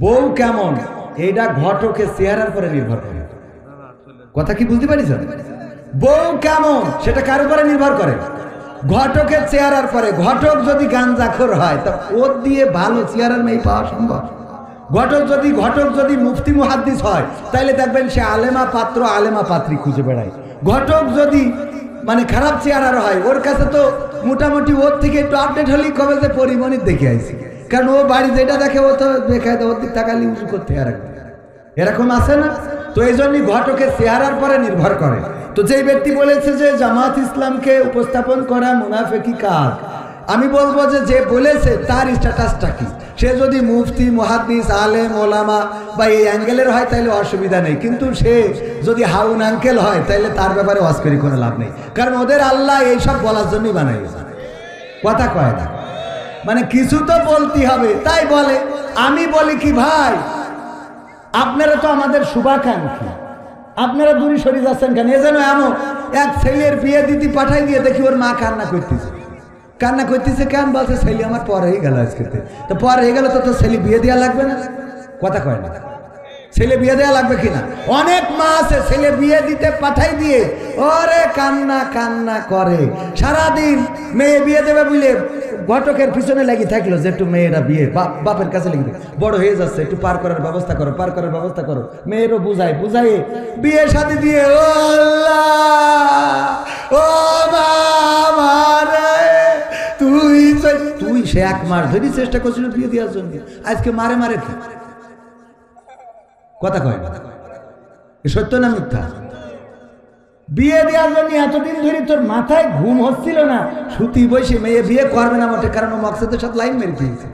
বউ কেমন এইটা ঘটকের চেহারার পরে নির্ভর করে। কথা কি বুঝতে পারিস? বউ কেমন সেটা কার উপরে নির্ভর করে? ঘটকের চেহারার পরে। ঘটক যদি গাঞ্জাখোর হয় তা ওর দিয়ে ভালো চেহারার মেয়ে পাওয়া সম্ভব? ঘটক যদি মুফতি মুহাদ্দিস হয় তাহলে দেখবেন সে আলেমা পাত্র আলেমা পাত্রী খুঁজে বেড়ায়। ঘটক যদি মানে খারাপ চেহারার হয় ওর কাছে তো মোটামুটি ওর থেকে একটু আপডেট হলেই কবে যে পরিমণির দেখে আইছি, কারণ ও বাড়ি যেটা দেখে ও তো দেখায় ওর দিক তাকালি উঁচু করতে এরকম আছে না? তো এই জন্যই ঘটকের চেহারার পরে নির্ভর করে। তো যেই ব্যক্তি বলেছে যে জামাত ইসলামকে উপস্থাপন করা মুনাফিকি কাজ, আমি বলবো যে বলেছে তার স্ট্যাটাসটা কি? সে যদি মুফতি মুহাদ্দিস আলেম ওলামা বা এই অ্যাঙ্গেলের হয় তাহলে অসুবিধা নেই, কিন্তু সে যদি হাউন আঙ্কেল হয় তাহলে তার ব্যাপারে ওয়াজ করে কোনো লাভ নেই, কারণ ওদের আল্লাহ এইসব বলার জন্যই বানাইছে। কথা কয় না, মানে কিছু তো বলতে হবে তাই বলে। আমি বলি কি ভাই, আপনারা তো আমাদের শুভাকাঙ্ক্ষী, আপনারা দূরে সরে যাচ্ছেন কেন? এ যেন এমন এক ছেলের বিয়ে দিতে পাঠাই দিয়ে দেখি ওর মা কান্না করতেছে কেন? বলছে ছেলে আমার পর হয়ে গেল আজকে। তো পর হয়ে গেল তো ছেলে বিয়ে দেওয়া লাগবে না? কথা কয় না, ছেলে বিয়ে দেওয়া লাগবে কিনা? অনেক মা আছে ছেলে বিয়ে দিতে পাঠাই দিয়ে ওরে কান্না কান্না করে সারাদিন। মেয়ে বিয়ে দেবে বুঝলে ঘটকের পিছনে লাগি থাকলো যে একটু মেয়েরা বিয়ে বাপের কাছে লিখবে, বড় হয়ে যাচ্ছে একটু পার করার ব্যবস্থা করো। মেয়েরও বুঝাই বিয়ে শাদী দিয়ে ও আল্লাহ ও বাবা রে, তুই সে 1 মাস ধরে চেষ্টা করছিল বিয়ে দেওয়ার জন্য, আজকে মারে কি? কথা কয় না, সত্য না মিথ্যা? বিয়ে দেওয়ার জন্য এতদিন ধরে তোর মাথায় ঘুম হচ্ছিল না, সুতি বসে মেয়ে বিয়ে করবে না মোটে, কারণ ও মকসদের সাথে লাইন মেরে দিয়েছে।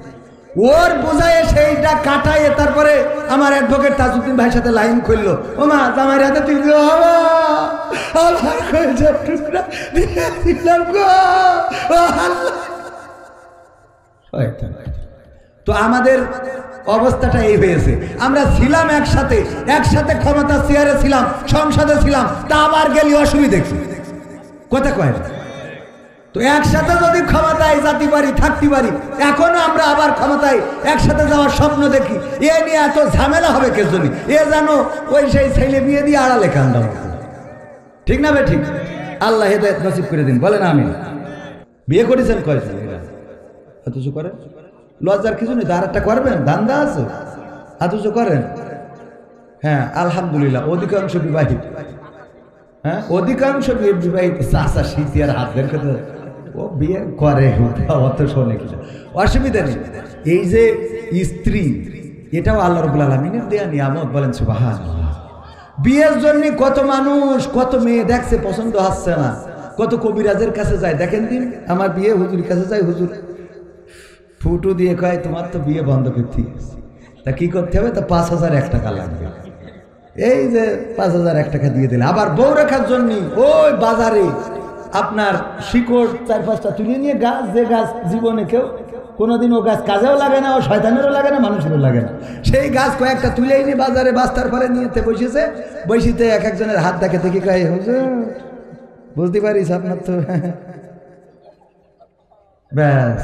ওর বোঝায় সেইটা কাটাইয়ে তারপরে আমার অ্যাডভোকেট তাজউদ্দিন ভাইয়ের সাথে লাইন খুললো, ও মা আমার হাতে তুই তো আমাদের অবস্থাটা এই হয়েছে। আমরা ছিলাম একসাথে ক্ষমতা চেয়ারে ছিলাম, সংসদে ছিলাম, তা আবার গেলি অসুবিধা কি? কথা কয় না? তো একসাথে যদি ক্ষমতায় যেতে পারি থাকতে পারি, এখনো আমরা আবার ক্ষমতায় একসাথে যাওয়ার স্বপ্ন দেখি, এ নিয়ে এত ঝামেলা হবে কে জন্য? এ জানো ওই সেই ছেলে বিয়ে দিয়ে আড়ালে কান্দা, ঠিক না? ঠিক। আল্লাহ হেদায়েত নসিব করে দিন, বলেন আমিন। বিয়ে করেছেন কয়েকজন? অথচ করেন লজ্জার কিছু নেই, আর একটা করবেন, ধান্দা আছে, অথচ করেন। হ্যাঁ আলহামদুলিল্লাহ অধিকাংশ বিবাহিত, হ্যাঁ অধিকাংশ বিবাহিত চাষা শীতি আর হাত বের করতে ও বিয়ে করে, অত শোনে কিছু অসুবিধা নেই। এই যে স্ত্রী, এটাও আল্লাহ রাব্বুল আলামিনের দেয়া নিয়ামত, বলেন সুবহানাল্লাহ। বিয়ের জন্য কত মানুষ কত মেয়ে দেখছে, পছন্দ হচ্ছে না, কত কবিরাজের কাছে যায়। দেখেন দিন আমার বিয়ে হুজুরের কাছে যায়, হুজুর ফুটো দিয়ে কয় তোমার তো বিয়ে বন্ধ করতে, তা কি করতে হবে? তা 5001 টাকা লাগবে। এই যে 5001 টাকা দিয়ে দিলে আবার বউ রাখার জন্য ওই বাজারে আপনার শিকড় 4-5টা তুলে নিয়ে গাছ, যে গাছ জীবনে কেউ কোনোদিন ও গাছ কাজেও লাগে না, ও শয়তানেরও লাগে না, মানুষেরও লাগে না, সেই গাছ কয়েকটা তুলেই নিয়ে বাজারে বাস্তার পরে নিয়েতে বসিতে এক একজনের হাত দেখে দেখি কয় হুজুর বুঝতে পারিস আপনার তো ব্যাস।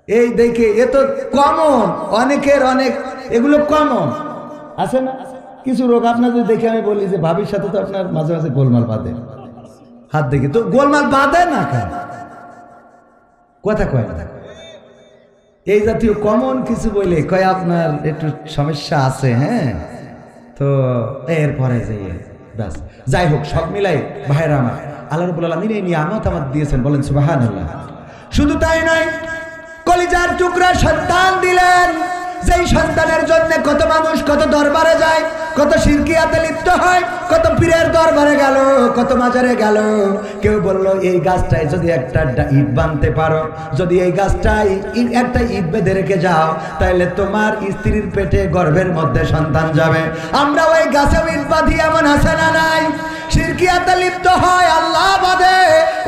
এই দেখে এ তো কমন, অনেকের অনেক এগুলো কমন আছে না? কিছু রোগ আপনার যদি দেখে আমি বলি যে ভাবির সাথে তো আপনার মাঝে মাঝে গোলমাল বাঁধে, হাত দেখে তো গোলমাল বাঁধে না কেন? কথা কয় না, এই জাতীয় কমন কিছু বলে কয় আপনার একটু সমস্যা আছে। হ্যাঁ তো এরপরে যাইয়ে ব্যাস। যাই হোক সব মিলাই ভাইরা আমার, আল্লাহ রাব্বুল আলামিন এই নিয়ামত আমাদের দিয়েছেন, বলেন সুবহানাল্লাহ। শুধু তাই নয়, কলিজার টুকরা সন্তান দিলেন, যেই সন্তানের জন্য কত মানুষ কত দরবারে যায়, কত শিরকিয়াতে লিপ্ত হয়, কত পীরের দরবারে গেল, কত মাজারে গেল। কেউ বলল এই গাছটায় যদি একটা ইট বাঁধতে পারো, যদি এই গাছটায় একটা ইট বেঁধে রেখে যাও, তাহলে তোমার স্ত্রীর পেটে গর্ভের মধ্যে সন্তান যাবে। আমরা ওই গাছে ইট বাঁধি, এমন আছে না নাই? শিরকিয়াতে লিপ্ত হয় আল্লাহ বাদে,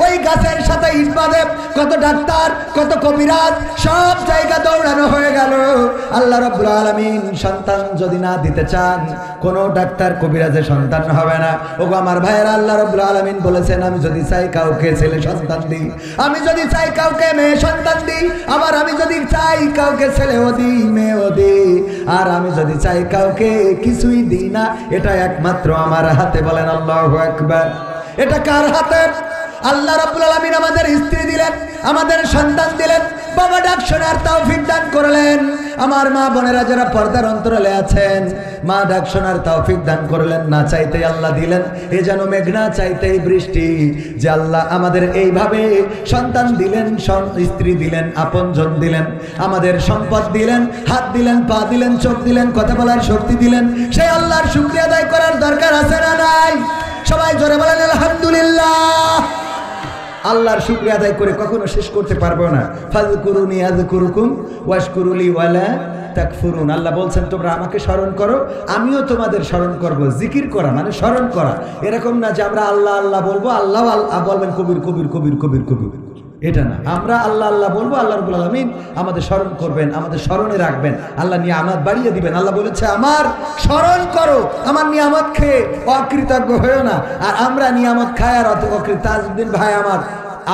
ওই গাছের সাথে ইট বাঁধে। কত ডাক্তার কত কবিরাজ সব জায়গা দৌড়ানো হয়ে গেল। আল্লাহ রাব্বুল আলামিন সন্তান যদি না দিতে চান, কোন ডাক্তার কবিরাজের সন্তান হবে না। ওগো আমার ভাইয়েরা, আল্লাহ রাব্বুল আলামিন বলেছেন আমি যদি চাই কাউকে ছেলে সন্তান দিই, আমি যদি চাই কাউকে মেয়ে সন্তান দিই, আবার আমি যদি চাই কাউকে ছেলেও দিই মেয়েও দিই, আর আমি যদি চাই কাউকে কিছুই দিই না, এটা একমাত্র আমার হাতে। বলেন আল্লাহু আকবার। এটা কার হাতে? আল্লাহ রাব্বুল আলামিন আমাদের স্ত্রী দিলেন, আমাদের সন্তান দিলেন, বাবা ডাক শোনার তৌফিক দান করলেন। আমার মা বোনেরা যারা পর্দার অন্তরালে আছেন, মা ডাক শোনার তৌফিক দান করলেন। না চাইতেই আল্লাহ দিলেন, এ যেন মেঘনা চাইতেই বৃষ্টি। যে আল্লাহ আমাদের এইভাবে সন্তান দিলেন, স্ত্রী দিলেন, আপনজন দিলেন, আমাদের সম্পদ দিলেন, হাত দিলেন, পা দিলেন, চোখ দিলেন, কথা বলার শক্তি দিলেন। সেই আল্লাহর শুকরিয়া আদায় করার দরকার আছে না নাই? সবাই জোরে বলেন আলহামদুলিল্লাহ। আল্লাহর শুকরিয়া আদায় করে কখনো শেষ করতে পারবো না। ফাযকুরুনি আযকুরুকুম ওয়াশকুরুলি ওয়ালা তাকফুরুন। আল্লাহ বলছেন তোমরা আমাকে স্মরণ করো, আমিও তোমাদের স্মরণ করব। জিকির করা মানে স্মরণ করা, এরকম না যে আমরা আল্লাহ আল্লাহ বলবো, আল্লাহ বলবেন কবির কবির কবির কবির কবির, এটা না। আমরা আল্লাহ আল্লাহ বলবো, আল্লাহ রাব্বুল আলামিন আমাদের স্মরণ করবেন, আমাদের স্মরণে রাখবেন, আল্লাহ নিয়ামত বাড়িয়ে দিবেন। আল্লাহ বলেছে আমার স্মরণ করো, আমার নিয়ামত খেয়ে অকৃতজ্ঞ হয়েও না। আর আমরা নিয়ামত খাই আর অকৃতজ্ঞ। তাজউদ্দিন ভাই আমার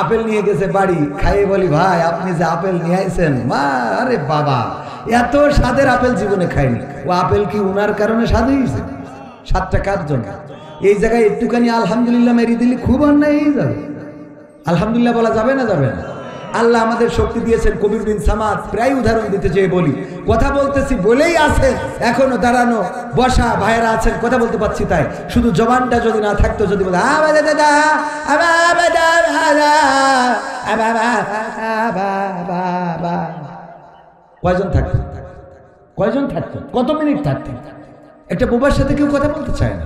আপেল নিয়ে গেছে বাড়ি, খাইয়ে বলি ভাই আপনি যে আপেল নিয়ে আইছেন, মা আরে বাবা এত স্বাদের আপেল জীবনে খাইনি। ও আপেল কি উনার কারণে স্বাদ হয়েছে? স্বাদটা কার জন্য? এই জায়গায় একটুখানি আলহামদুলিল্লাহ মেরি দিলে খুব অন্যায় হয়ে যাবে। আলহামদুলিল্লাহ বলা যাবে না? যাবে না। আল্লাহ আমাদের শক্তি দিয়েছেন। কবির বিন সামাদ প্রায় উদাহরণ দিতে চেয়ে বলি, কথা বলতেছি বলেই আছেন, এখনো দাঁড়ানো বসা ভাইয়েরা আছেন, কথা বলতে পারছি তাই। শুধু জবানটা যদি না থাকতো, যদি বলে কয়জন থাকতো? কয়জন থাকতো? কত মিনিট থাকতো? একটা বোবার সাথে কেউ কথা বলতে চায় না।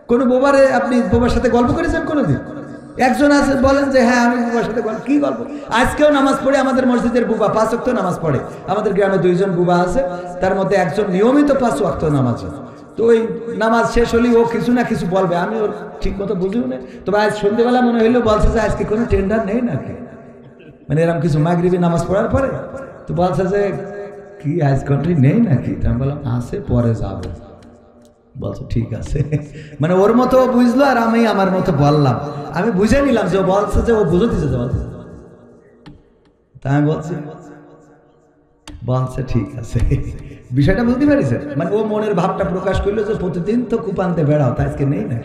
কোনো বোবারে আপনি বোবার সাথে গল্প করেছেন কোনোদিন? একজন আছে বলেন যে হ্যাঁ আমি বুবার সাথে গল্প, কি গল্প? আজকেও নামাজ পড়ে আমাদের মসজিদের বুবা 5 ওয়াক্ত নামাজ পড়ে। আমাদের গ্রামে 2 জন বুবা আছে, তার মধ্যে একজন নিয়মিত 5 ওয়াক্ত নামাজ। তো ওই নামাজ শেষ হলেই ও কিছু না কিছু বলবে, আমি ওর ঠিক মতো বুঝিও না। তবে আজ সন্ধ্যেবেলা মনে হইলো বলছে যে আজকে কোনো টেন্ডার নেই নাকি, মানে এরকম কিছু মাগরিবি নামাজ পড়ার পরে তো বলছে যে কি আজ কন্ট্রি নেই নাকি? তো আমি বললাম আছে, পরে যাবো। বলছো ঠিক আছে, মানে ওর মতো বুঝলো আর আমি আমার মতো বললাম। আমি বুঝে নিলাম যে ও বলছে যে ও বুঝে দিচ্ছে, তা আমি বলছে ঠিক আছে। বিষয়টা বুঝতে পারিস? মানে ও মনের ভাবটা প্রকাশ করলো যে প্রতিদিন তো কুপান্তে বেড়াও, তা আজকে নেই না।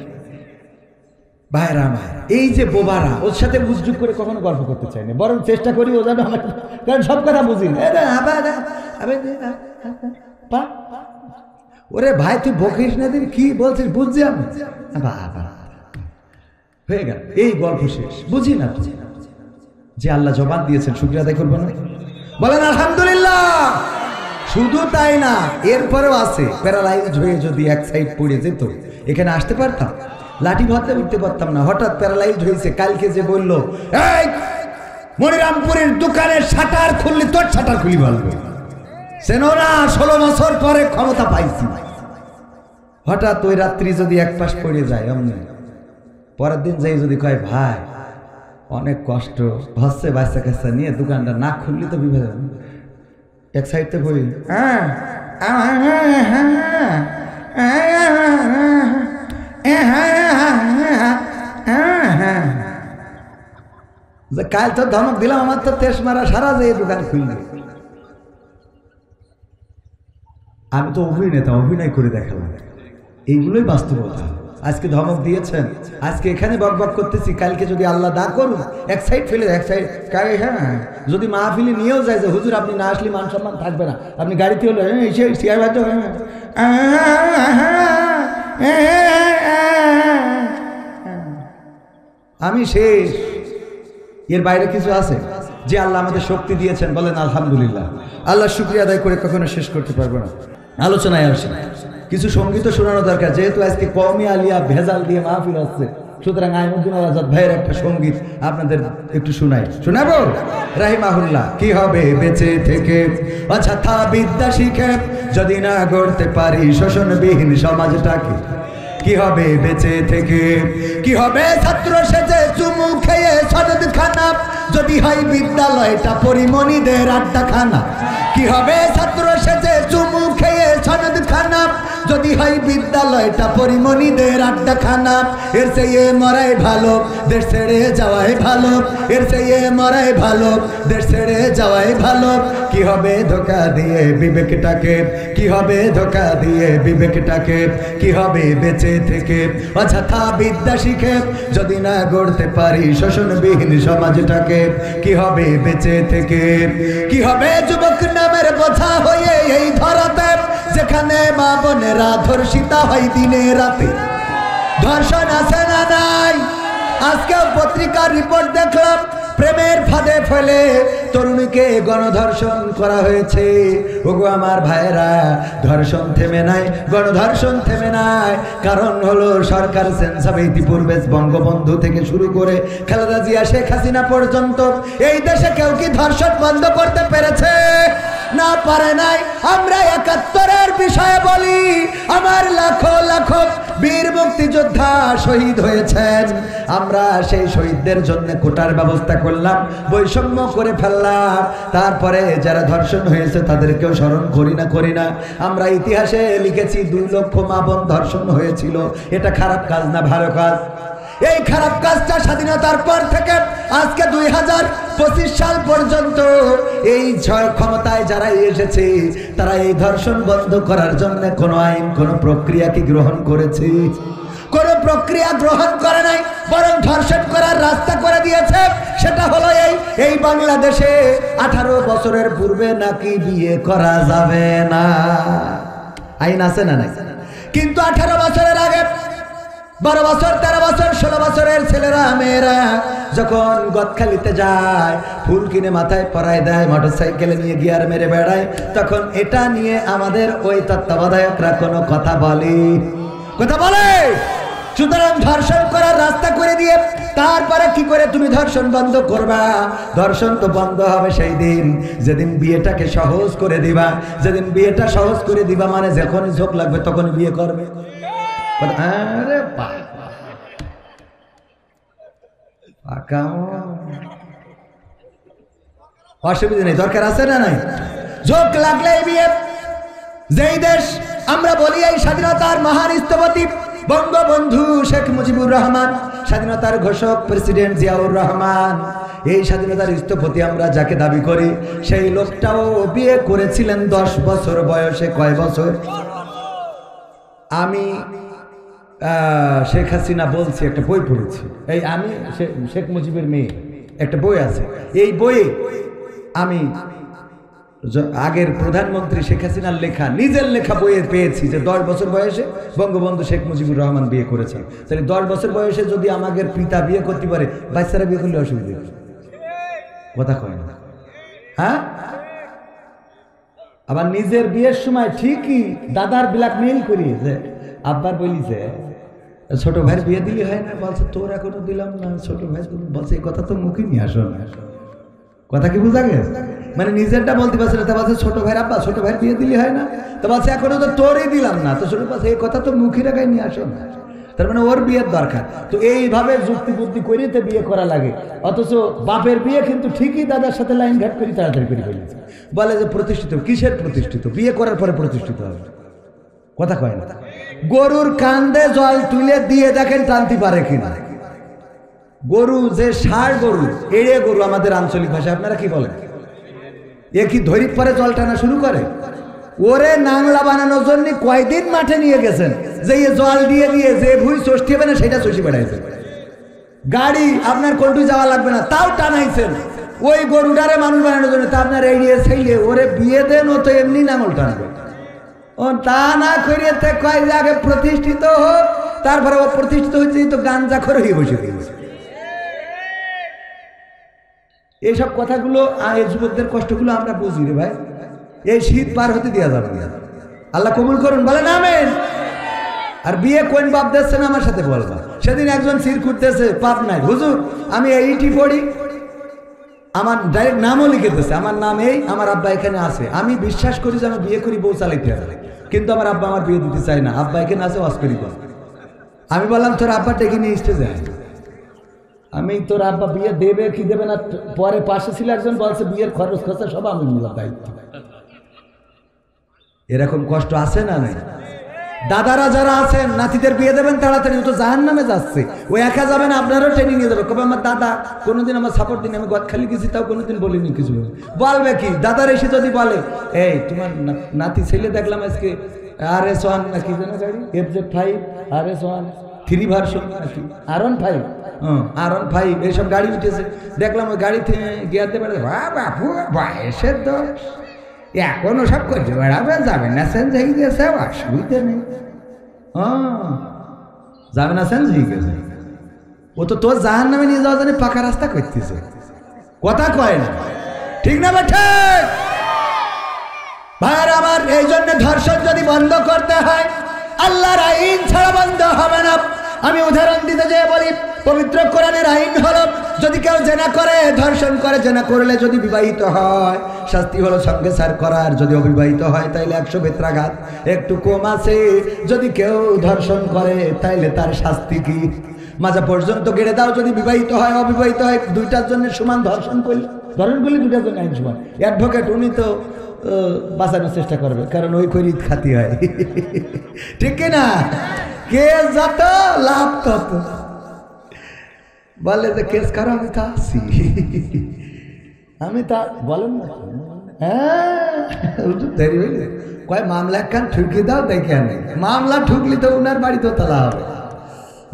ভাইরা আমার, এই যে বোবারা, ওর সাথে বুঝযুগ করে কখনো গল্প করতে চাই না, বরং চেষ্টা করি ও যেন আমার, কারণ সব কথা বুঝি না। ওরে ভাই তুই বকিস না, দিন কি বলছিস বুঝছি আমি, হয়ে গেল এই গল্প শেষ। বুঝি না যে আল্লাহ জবান দিয়েছেন, শুকরিয়া আদায় করবো না? বলেন আলহামদুলিল্লাহ। শুধু তাই না, এরপরেও আছে প্যারালাইজড হয়ে যদি এক সাইড পড়ে যেত, এখানে আসতে পারতাম? লাঠি ভাতে উঠতে পারতাম না। হঠাৎ প্যারালাইজড হয়েছে। কালকে যে বললো এই মনিরামপুরের দোকানের শাটার খুললি, তোর শাটার খুলি বলবে, সেনো না 16 বছর পরে ক্ষমতা পাইছি। হঠাৎ ওই রাত্রি যদি এক পাশ পড়ে যায়, অমনি পরের দিন যাই যদি কয় ভাই অনেক কষ্ট হচ্ছে, বাচ্চা কাচ্চা নিয়ে দোকানটা না খুললি তো বিভেদ, এক সাইডতে বলি কাল তো ধমক দিলাম, আমার তো তেজ মারা সারা যে দোকান খুললি। আমি তো অভিনেতা, অভিনয় করে দেখালাম, এইগুলোই বাস্তবতা। আজকে ধমক দিয়েছেন, আজকে এখানে বক বক করতেছি, কালকে যদি আল্লাহ দা করুন এক সাইড ফেলে এক সাইড, হ্যাঁ যদি মাহফিলে নিয়েও যায় যে হুজুর আপনি না আসলে মান সম্মান থাকবে না, আপনি গাড়িতে হলে আমি শেষ। এর বাইরে কিছু আছে? যে আল্লাহ আমাদের শক্তি দিয়েছেন, বলেন আলহামদুলিল্লাহ। আল্লাহ শুকরিয়া আদায় করে কখনো শেষ করতে পারবো না। আলোচনায় আসে কিছু সঙ্গীত শোনানো দরকার, যেহেতু আজকে কওমি আলিয়া ভেজাল দিয়ে মাহফিল আসছে, সুতরাং আইমুদ্দিন আল আজাদ ভাইয়ের একটা সঙ্গীত আপনাদের একটু শোনাবো। রাহিমাহুল্লাহ। কি হবে বেঁচে থেকে অযথা বিদ্যা শিখে, যদি না গড়তে পারি শোষণবিহীন সমাজটাকে? কি হবে বেঁচে থেকে, কি হবে ছাত্র সেজে চুমু খেয়ে সনদ খানা, যদি হয় বিদ্যালয়টা পরিমণিদের আড্ডাখানা? কি হবে ছাত্র সেজে চুমু খেয়ে সনদ খানা, যদি হয় বিদ্যালয়টা পরিমণিদের আড্ডাখানা। এর চেয়ে মরাই ভালো, দেশ ছেড়ে যাওয়াই ভালো। এর চেয়ে মরাই ভালো, দেশ ছেড়ে যাওয়াই ভালো। কি হবে ধোকা দিয়ে বিবেকটাকে, কি হবে ধোকা দিয়ে বিবেকটাকে, কি হবে বেঁচে থেকে অযথা বিদ্যা শিখে যদি না গড়তে পারি শোষণবিহীন সমাজটাকে। কি হবে বেঁচে থেকে, কি হবে যুবক নামের বোঝা হয়ে এই ধরাতে, যেখানে মা বোনেরা ধর্ষিতা হয় দিনে রাতে। ধর্ষণ আছে না নাই? আজকে পত্রিকার রিপোর্ট দেখলাম, প্রেমের ফাঁদে ফেলে তরুণীকে গণধর্ষণ করা হয়েছে। ওগো আমার ভাইরা, ধর্ষণ থেমে নাই, গণধর্ষণ থেমে নাই। কারণ হলো সরকার সেন্সাবে ইতিপূর্বে বঙ্গবন্ধু থেকে শুরু করে খালেদা জিয়া, শেখ হাসিনা পর্যন্ত এই দেশে কেউ কি ধর্ষণ বন্ধ করতে পেরেছে? না, পারে নাই। আমরা ৭১-এর বিষয়ে বলি, আমার লাখো লাখো বীর মুক্তিযোদ্ধা শহীদ হয়েছেন। আমরা সেই শহীদদের জন্য কোটার ব্যবস্থা করলাম, বৈষম্য করে ফেললাম। তারপরে যারা ধর্ষণ হয়েছে তাদেরকেও স্মরণ করি না। আমরা ইতিহাসে লিখেছি ২ লক্ষ মা বোন ধর্ষণ হয়েছিল। এটা খারাপ কাজ না ভালো কাজ? এই খারাপ কাজটা স্বাধীনতার পর থেকে আজকে ২০২৫ সাল পর্যন্ত এই ক্ষমতায় যারা এসেছে তারা এই ধর্ষণ বন্ধ করার জন্য কোনো আইন, কোনো প্রক্রিয়া কি গ্রহণ করেছে? কোনো প্রক্রিয়া গ্রহণ করে নাই, বরং ধর্ষণ করার রাস্তা করে দিয়েছে। সেটা হলো এই বাংলাদেশে 18 বছরের পূর্বে নাকি বিয়ে করা যাবে না। আইন আছে না নাই? কিন্তু 18 বছরের আগে 12 বছর, 13 বছর, 16 বছরের ছেলেরা মেয়েরা যখন গদখালিতে যায়, ফুল কিনে মাথায় পরায় দেয়, মোটরসাইকেলে নিয়ে গিয়ার মেরে বেড়ায়, তখন এটা নিয়ে আমাদের ওই তত্ত্বাবধায়করা কোনো কথা বলে? সুতরাং ধর্ষণ করার রাস্তা করে দিয়ে তারপরে কি করে তুমি ধর্ষণ বন্ধ করবা? ধর্ষণ তো বন্ধ হবে সেই দিন যেদিন বিয়েটাকে সহজ করে দিবা। যেদিন বিয়েটা সহজ করে দিবা মানে যখন ঝোঁক লাগবে তখন বিয়ে করবে। আরে অসুবিধা নেই, দরকার আছে না নাই? ঝোঁক লাগলে বিয়ে। যেই দেশ আমরা বলি এই স্বাধীনতার মহান স্থপতি বঙ্গবন্ধু শেখ মুজিবুর রহমান, স্বাধীনতার ঘোষক প্রেসিডেন্ট জিয়াউর রহমান, এই স্বাধীনতার স্থপতি আমরা যাকে দাবি করি, সেই লোকটাও বিয়ে করেছিলেন 10 বছর বয়সে। কয় বছর? আমি শেখ হাসিনা বলছি, একটা বই পড়েছি, এই আমি শেখ মুজিবের মেয়ে, একটা বই আছে। এই বইয়ে আমি আগের প্রধানমন্ত্রী শেখ হাসিনার লেখা, নিজের লেখা বইয়ে পেয়েছি যে 10 বছর বয়সে বঙ্গবন্ধু শেখ মুজিবুর রহমান বিয়ে করেছেন। তাহলে 10 বছর বয়সে যদি আমাদের পিতা বিয়ে করতে পারে, বাচ্চারা বিয়ে করলে অসুবিধা? কথা কয় না? হ্যাঁ, আবার নিজের বিয়ের সময় ঠিকই দাদার ব্ল্যাকমেইল করিয়ে যে আব্বার বলিছে ছোট ভাইয়ের বিয়ে দিলে হয় না, বলছে তোর এখনো দিলাম না, ছোট ভাই বলছে এই কথা তো মুখে নিয়ে আসো না। কথা কি বোঝা গেছে? মানে নিজেরটা বলতে পারছে না, তা বলছে ছোট ভাইয়ের আব্বা ছোট ভাইয়ের বিয়ে দিলে হয় না, তো বলছে এখনো তো তোরই দিলাম না, তো ছোট বলছে এই কথা তো মুখে রেখায় নিয়ে আসো না। তার মানে ওর বিয়ের দরকার। তো এইভাবে যুক্তি বুদ্ধি করিয়ে বিয়ে করা লাগে। অথচ বাপের বিয়ে কিন্তু ঠিকই দাদার সাথে লাইন ঘাট করি তাড়াতাড়ি করে ফেলেছে। বলে যে প্রতিষ্ঠিত, কিসের প্রতিষ্ঠিত? বিয়ে করার পরে প্রতিষ্ঠিত হবে। কথা কয় না? গরুর কান্দে জল তুলে দিয়ে দেখেন টানতে পারে কিনা। গরু যে ষাঁড় গরু, এড়ে গরু আমাদের আঞ্চলিক ভাষায়, আপনারা কি বলেন? এ কি ধরি পরে জল টানা শুরু করে? ওরে নাংলা বানানোর জন্য কয়দিন মাঠে নিয়ে গেছেন যে জল দিয়ে দিয়ে যে ভুই চষতে হবে না সেটা চষি বেড়াইছে। গাড়ি আপনার কোনটু যাওয়া লাগবে না, তাও টানাইছেন ওই গরুটারে মানুষ বানানোর জন্য। তা আপনার এড়িয়ে ছেলে ওরে বিয়ে দেন, ও তো এমনি নাঙল টানবে। ও তা না করিয়ে কয় যে আগে প্রতিষ্ঠিত হোক, তারপরে ও প্রতিষ্ঠিত হচ্ছে তো গাঞ্জা করে হয়ে বসে দিয়েছে। এইসব কথাগুলো এই যুবকদের কষ্টগুলো আমরা বুঝি রে ভাই। এই শীত পার হতে দেওয়া যাবে না। আল্লাহ কবুল করুন, বলেন আমিন। আর বিয়ে কোন বাপ দিচ্ছে না আমার সাথে বলবা। সেদিন একজন সির খুঁড়তেছে, পাপ নাই হুজুর আমি এইটি পড়ি, আমার ডাইরেক্ট নামও লিখে দিচ্ছে, আমার নাম এই, আমার আব্বা এখানে আছে, আমি বিশ্বাস করি যে আমি বিয়ে করি বউ চালাইতে হবে, কিন্তু আমার আব্বা আমার বিয়ে দিতে চায় না, আব্বা এখানে আছে ওয়াজ করি। আমি বললাম তোর আব্বা ডেকে নিয়ে স্টেজে যায়। আমি তোর আব্বা বিয়ে দেবে কি দেবে না, পরে পাশে ছিল একজন বলছে বিয়ের খরচ খরচা সব আমি নিলাম দায়িত্ব। এরকম কষ্ট আছে না নাই? দাদারা যারা আছেন নাতিদের বিয়ে দেবেন তাড়াতাড়ি, ও তো জাহান্নামে যাচ্ছে, ও একা যাবেন, আপনারও ট্রেনিং নিয়ে যাবে। কবে আমার দাদা কোনোদিন আমার সাপোর্ট দিন, আমি গদখালি গেছি তাও কোনোদিন বলিনি কিছু। বলবে কি দাদার এসে যদি বলে এই তোমার নাতি ছেলে দেখলাম আজকে RS1 নাকি যেন গাড়ি FZ5 RS1 3 ভার্সন নাকি R15 R15 এইসব গাড়ি উঠেছে, দেখলাম ওই গাড়িতে গিয়াতে বেড়ে বাপু বয়সের দোষ এখন ওসব করছে বেড়াবে, যাবে না চেঞ্জ হয়ে গেছে, অসুবিধা নেই। যাবে না চেঞ্জ হয়ে গেছে, ও তো তোর জাহান্নামে নিয়ে যাওয়ার জন্য পাকা রাস্তা করতেছে, কথা কয় না, ঠিক না বেঠে ভাইয়ের আমার। এই জন্য ধর্ষণ যদি বন্ধ করতে হয় আল্লাহর আইন ছাড়া বন্ধ হবে না। আমি উদাহরণ দিতে যেয়ে বলি, পবিত্র কোরআনের আইন হলো যদি কেউ জেনা করে, ধর্ষণ করে, জেনা করলে যদি বিবাহিত হয় শাস্তি হলো সঙ্গে সার করার, যদি অবিবাহিত হয় তাইলে 100 বেত্রাঘাত, একটু কম আছে। যদি কেউ ধর্ষণ করে তাইলে তার শাস্তি কি? মাজা পর্যন্ত গেড়ে দাও। যদি বিবাহিত হয় অবিবাহিত হয় দুইটার জন্য সমান ধর্ষণ করলে, দুইটার জন্য আইন সমান। অ্যাডভোকেট উনি তো বাঁচানোর চেষ্টা করবে, কারণ ওই খরিদ খাতি হয়, ঠিক না? কেস যত লাভ তত, বলে যে কেস করো, আমি তা আসি, আমি তা বলেন না, হ্যাঁ দেরি হইলে কয় মামলা একখান ঠুকি দাও, দেখে আনে মামলা ঠুকলি তো উনার বাড়িতে তালা হবে।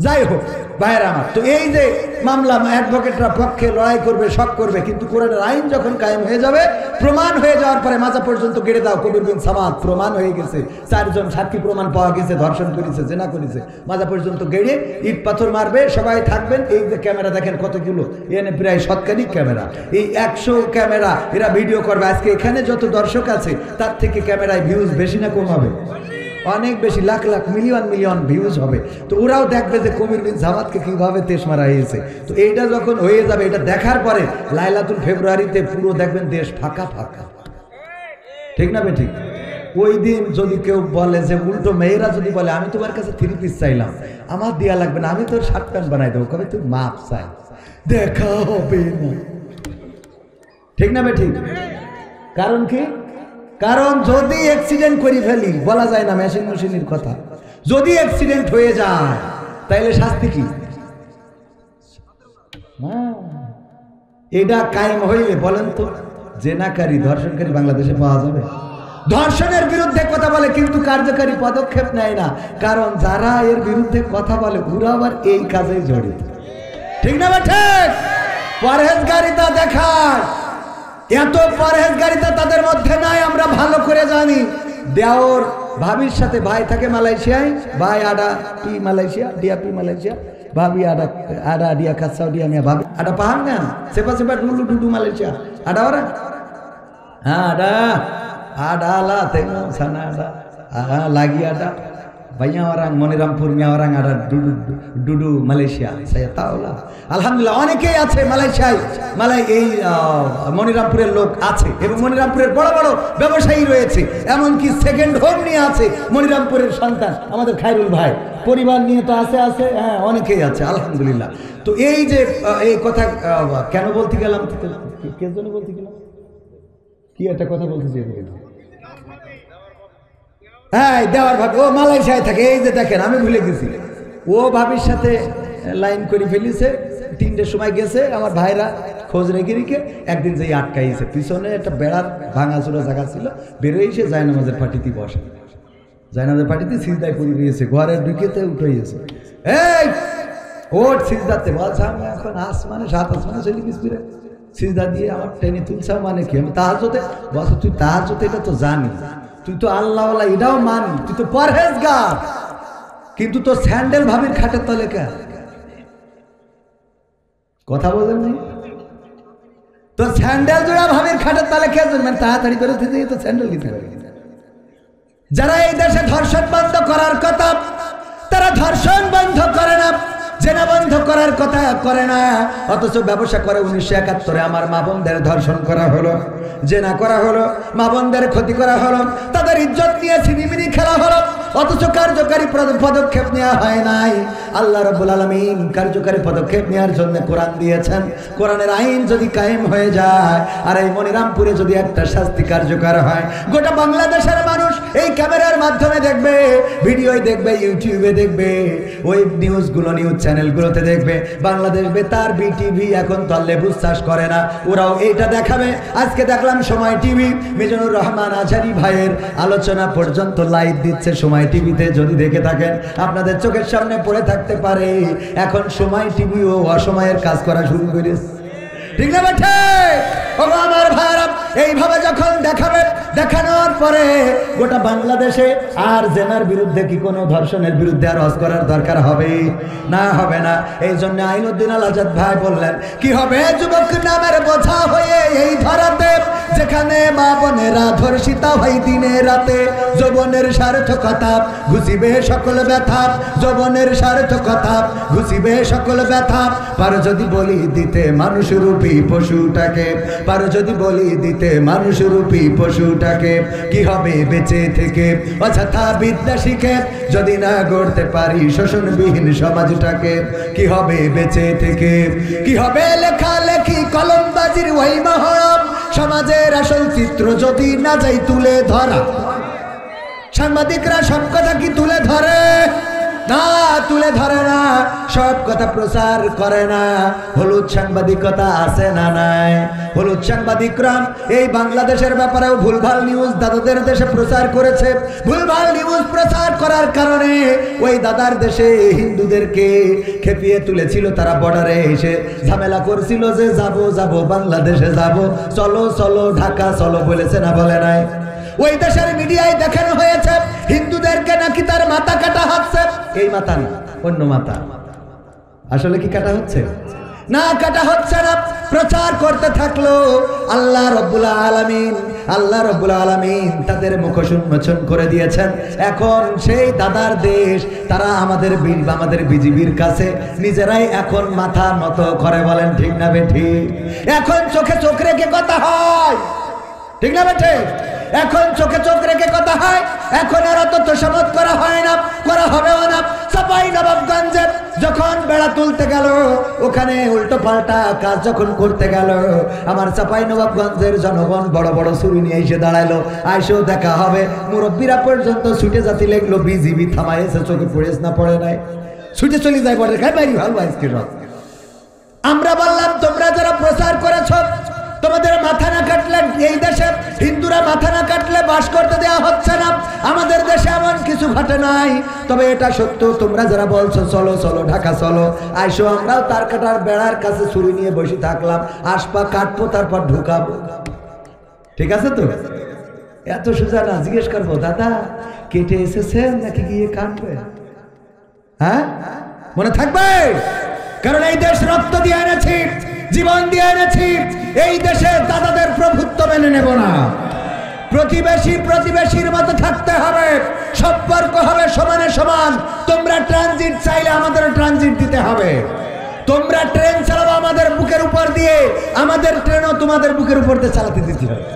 যাই হোক ভাইয়ের আমার, তো এই যে মামলা অ্যাডভোকেটরা পক্ষে লড়াই করবে, সব করবে, কিন্তু কোরআনের আইন যখন কায়েম হয়ে যাবে, প্রমাণ হয়ে যাওয়ার পরে মাজা পর্যন্ত গেড়ে দাও। কবির বিন সামাদ প্রমাণ হয়ে গেছে, 4 জন সাক্ষী প্রমাণ পাওয়া গেছে, ধর্ষণ করেছে, জেনা করেছে, মাজা পর্যন্ত গেড়ে ইট পাথর মারবে, সবাই থাকবেন। এই যে ক্যামেরা দেখেন কতগুলো, এখানে প্রায় 100 ক্যামেরা, এই 100 ক্যামেরা এরা ভিডিও করবে। আজকে এখানে যত দর্শক আছে তার থেকে ক্যামেরায় ভিউজ বেশি না কম হবে? অনেক বেশি, lakh lakh million million views হবে। তো ওরাও দেখবে যে কবির বিন জামাতকে কিভাবে তেজ মারা হয়েছে। তো এইটা যখন হয়ে যাবে, এটা দেখার পরে লাইলাতুল ফেব্রুয়ারিতে পুরো দেখবেন দেশ ফাঁকা ফাঁকা, ঠিক না ঠিক? ওই দিন যদি কেউ বলে যে উল্টো মেয়েরা যদি বলে আমি তোমার কাছে 3 পিস চাইলাম, আমার দেয়া লাগবে না, আমি তোর শার্ট প্যান্ট বানাই দেবো, কবে তুই মাপ চাই, দেখা হবে না, ঠিক না ঠিক? কারণ কি? কারণ যদি অ্যাক্সিডেন্ট করে ফেলি, বলা যায় না মেশিনের কথা, যদি অ্যাক্সিডেন্ট হয়ে যায় তাইলে শাস্তি কি? এটা কায়েম হইলে বলেন তো জেনাকারী ধর্ষণকারী বাংলাদেশে পাওয়া যাবে? ধর্ষণের বিরুদ্ধে কথা বলে কিন্তু কার্যকারী পদক্ষেপ নেয় না, কারণ যারা এর বিরুদ্ধে কথা বলে ওরা আবার এই কাজে জড়িত, ঠিক না ঠিক? পরহেজগারিতা দেখায়, এত পরহেজগারিতা তাদের মধ্যে নাই, আমরা ভালো করে জানি। দেওর ভাবির সাথে, ভাই থাকে মালয়েশিয়ায়, ভাই আডা পি মালয়েশিয়া, ডিয়াপি মালয়েশিয়া, ভাবি আডা আডা ডিয়া কাসাও ডিয়া মিয়া, ভাবি আডা পাহাড় না সেপা সেপা ডুলু ডুডু মালয়েশিয়া আডা ওরা, হ্যাঁ আডা আডা লা তেমন সানা আডা লাগি আডা ভাইয়া orang মনিরামপুরnya orang ada ডুডু মালয়েশিয়া, saya tahu lah। আলহামদুলিল্লাহ অনেকেই আছে মালয়েশিয়ায়, এই মনিরামপুরের লোক আছে, এবং মনিরামপুরের বড় বড় ব্যবসায়ী রয়েছে, এমনকি সেকেন্ড হোম নিয়ে আছে মনিরামপুরের সন্তান আমাদের খায়রুল ভাই, পরিবার নিয়ে তো আছে, হ্যাঁ অনেকেই আছে আলহামদুলিল্লাহ। তো এই যে এই কথা কেন বলতে গেলাম, কে জন্য বলতে গেলাম, কি একটা কথা বলতে চাই, হ্যাঁ দেওয়ার ভাবি, ও মালয়েশিয়ায় থাকে, এই যে দেখেন আমি ভুলে গেছি, ও ভাবির সাথে লাইন করে ফেলিছে, 3টের সময় গেছে, আমার ভাইরা খোঁজ রেখে রেখে একদিন যেই আটকাইছে, পিছনে একটা বেড়ার ভাঙাচোরা জায়গা ছিল, বেরোইছে জায়নামাজের পাটিতে বসে, জায়নামাজের পাটিতে সিজদায় পড়ে গিয়েছে, ঘরের ঢুকেতে উঠে গেছে, এই ওট সিজদাতে, বলছে আমি এখন আসমানে 7 আসমানে চলে গেছি, সিজদা দিয়ে আমার টেনে তুলছে, মানে কি আমি তাহাজ্জুদে, বলছে তুই তাহাজ্জুদ এটা তো জানি, তুই তো আল্লাহওয়ালা এটাও মানি, তুই তো পরহেজগার, কিন্তু তোর স্যান্ডেল ভাবির খাটের তলে কে? কথা বলেন নি? তোর স্যান্ডেল জোড়া ভাবির খাটের তলে কে? মানে তাড়াতাড়ি করে তো স্যান্ডেল কিনতে পারে। যারা এই দেশে ধর্ষণ বন্ধ করার কথা, তারা ধর্ষণ বন্ধ করে না, জেনা বন্ধ করার কথা করে না, অথচ ব্যবসা করে। 1971 আমার মা বোনদের ধর্ষণ করা হলো, জেনা করা হলো, মা বোনদের ক্ষতি করা হলো, তাদের ইজ্জত নিয়ে ছিনিমিনি খেলা হলো, অথচ কার্যকারী পদক্ষেপ নেওয়া হয় নাই। আল্লাহ রাব্বুল আলামিন কার্যকারী পদক্ষেপ নেওয়ার জন্য কোরআন দিয়েছেন। কোরআনের আইন যদি কায়েম হয়ে যায়, আর এই মনিরামপুরে যদি একটা শাস্তি কার্যকর হয়, গোটা বাংলাদেশের মানুষ এই ক্যামেরার মাধ্যমে দেখবে, ভিডিওয় দেখবে, ইউটিউবে দেখবে, ওই নিউজগুলো নিউজ চ্যানেলগুলোতে দেখবে বাংলাদেশ বেতার বিটিভি এখন তো লেবু চাষ করে না, ওরাও এইটা দেখাবে। আজকে দেখলাম সময় টিভি মিজানুর রহমান আজহারী ভাইয়ের আলোচনা পর্যন্ত লাইভ দিচ্ছে সময় টিভিতে। যদি দেখে থাকেন আপনাদের চোখের সামনে পড়ে থাকতে পারে এখন সময় টিভিও অসময়ের কাজ করা শুরু করেছে, ঠিক না বেঠে? আমার ভাইরা এইভাবে যখন দেখাবে, দেখানোর পরে গোটা বাংলাদেশে আর জেনার বিরুদ্ধে কি কোনো ধর্ষণের বিরুদ্ধে আর হজ করার দরকার হবে না? হবে না। এই জন্য আইনুদ্দিন আল আজাদ ভাই বললেন কি হবে? যুবক নামের বোঝা হয়ে এই ধরাতে, যেখানে মা বোনেরা ধর্ষিতা হয় দিনে রাতে, যৌবনের সার্থকতা ঘুষিবে সকল ব্যথা, যৌবনের সার্থকতা ঘুষিবে সকল ব্যথা। পারো যদি বলি দিতে মানুষ রূপী পশুটাকে, পারো যদি বলি দিতে মানুষ রূপী পশুটাকে, কি হবে বেঁচে থেকে অযথা বিদ্যা শিখে যদি না গড়তে পারি শোষণবিহীন সমাজটাকে? কি হবে বেঁচে থেকে? কি হবে লেখালেখি কলমবাজির ওই মহরম, সমাজের আসল চিত্র যদি না যাই তুলে ধরা? সাংবাদিকরা সব কথা কি তুলে ধরে? না, তুলে ধরে না, সব কথা প্রচার করে না। হলুদ সাংবাদিকতা আছে না নাই? হলুদ সাংবাদিকরা এই বাংলাদেশের ব্যাপারেও ভুলভাল নিউজ দাদাদের দেশে প্রচার করেছে। ভুলভাল নিউজ প্রচার করার কারণে ওই দাদার দেশে হিন্দুদেরকে খেপিয়ে তুলেছিল। তারা বর্ডারে এসে ঝামেলা করছিল যে যাবো যাবো বাংলাদেশে যাবো, চলো চলো ঢাকা চলো, বলেছে না বলে নাই? ওই দেশের মিডিয়ায় দেখানো হয়েছে হিন্দুদেরকে নাকি তার মাথা কাটা হচ্ছে। এই মাথা না, অন্য মাথা। আসলে কি কাটা হচ্ছে? না, কাটা হচ্ছে না। প্রচার করতে থাকলো। আল্লাহ রব্বুল আলামিন, আল্লাহ রব্বুল আলামিন তাদের মুখ উন্মোচন করে দিয়েছেন। এখন সেই দাদার দেশ, তারা আমাদের বিজিবির কাছে নিজেরাই এখন মাথা নত করে। বলেন ঠিক না বেঠি? এখন চোখে চোখ রেখে কথা হয়, ঠিক না বেঠে? এখন চোখে চোখ রেখে কথা হয়। এখন আর অত তোষামত করা হয় না, করা হবেও না। চাপাই নবাবগঞ্জে যখন বেড়া তুলতে গেল, ওখানে উল্টো পাল্টা কাজ যখন করতে গেল, আমার চাপাই নবাবগঞ্জের জনগণ বড় বড় ছুরি নিয়ে এসে দাঁড়াইলো। আইসেও দেখা হবে, মুরব্বীরা পর্যন্ত ছুটে যাতে লেগলো। বিজিবি থামাইছে, চোখে পড়েছ না পড়ে নাই, ছুটে চলে যায় বলে খাই বাইরি ভালো আজকে। আমরা বললাম তোমরা যারা প্রচার করেছ, তোমাদের মাথা না কাটলে এই দেশে হিন্দুরা মাথা না কাটলে বাস করতে দেওয়া হচ্ছে না। আমাদের দেশে এমন কিছু ঘটে নাই, তবে এটা সত্য। তোমরা যারা বলছো চলো চলো ঢাকা চলো, আইসো, আমরাও তার কাটার বেড়ার কাছে ছুরি নিয়ে বসে থাকলাম, আসপা কাটবো তারপর ঢুকাবো। ঠিক আছে তো? এত সোজা না। জিজ্ঞেস করবো দাদা কেটে এসেছেন নাকি গিয়ে কাটবে? হ্যাঁ, মনে থাকবে। কারণ এই দেশ রক্ত দিয়ে এনেছি, জীবন দিয়ে এনেছি। এই দেশে দাদাদের প্রভুত্ব মেনে নেব না। প্রতিবেশী প্রতিবেশীর মতো থাকতে হবে, সম্পর্ক হবে সমানে সমান। তোমরা ট্রানজিট চাইলে আমাদের ট্রানজিট দিতে হবে। তোমরা ট্রেন চালাবো আমাদের বুকের উপর দিয়ে, আমাদের ট্রেনও তোমাদের বুকের উপর দিয়ে চালাতে দিতে হবে।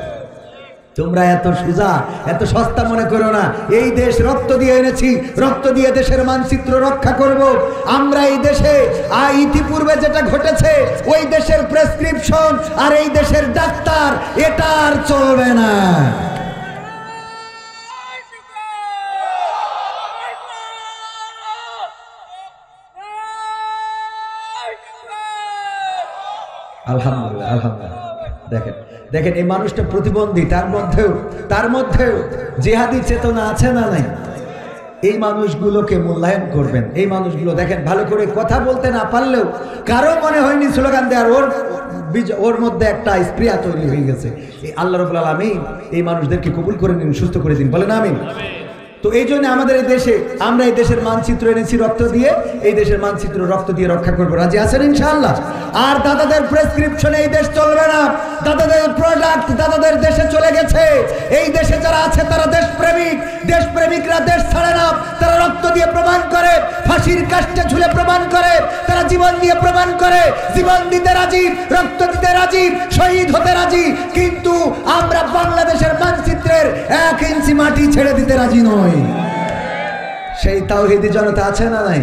তোমরা এত সোজা এত সস্তা মনে করো না। এই দেশ রক্ত দিয়ে এনেছি, রক্ত দিয়ে দেশের মানচিত্র রক্ষা করব আমরা। এই দেশে ইতিপূর্বে যেটা ঘটেছে, ওই দেশের প্রেসক্রিপশন আর এই দেশের ডাক্তার, এটা আর চলবে না। আলহামদুলিল্লাহ, আলহামদুলিল্লাহ। দেখেন দেখেন এই মানুষটা প্রতিবন্ধী, তার মধ্যেও জিহাদি চেতনা আছে না নাই? এই মানুষগুলোকে মূল্যায়ন করবেন। এই মানুষগুলো দেখেন ভালো করে কথা বলতে না পারলেও কারো মনে হয়নি স্লোগান দেওয়ার, ওর মধ্যে একটা স্প্রিয়া তৈরি হয়ে গেছে। আল্লাহ রাব্বুল আলামিন এই মানুষদেরকে কবুল করে নিন, সুস্থ করে দিন, বলেন আমিন। তো এই জন্য আমাদের এই দেশে আমরা এই দেশের মানচিত্র এনেছি রক্ত দিয়ে, এই দেশের মানচিত্র রক্ত দিয়ে রক্ষা করবো। রাজি আছেন ইনশাআল্লাহ? আর দাদাদের প্রেসক্রিপশনে এই দেশ চলবে না। দাদাদের প্রোডাক্ট দাদাদের দেশে চলে গেছে। এই দেশে যারা আছে তারা দেশপ্রেমিক। দেশপ্রেমিকরা দেশ ছাড়ে না, তারা রক্ত দিয়ে প্রমাণ করে, ফাঁসির কাস্টে ঝুলে প্রমাণ করে, তারা জীবন দিয়ে প্রমাণ করে, জীবন দিতে রাজি, রক্ত দিতে রাজি, শহীদ হতে রাজি। কিন্তু আমরা বাংলাদেশের মানচিত্রের 1 ইঞ্চি মাটি ছেড়ে দিতে রাজি নই। সেই তাওহীদি জনতা আছে না নাই?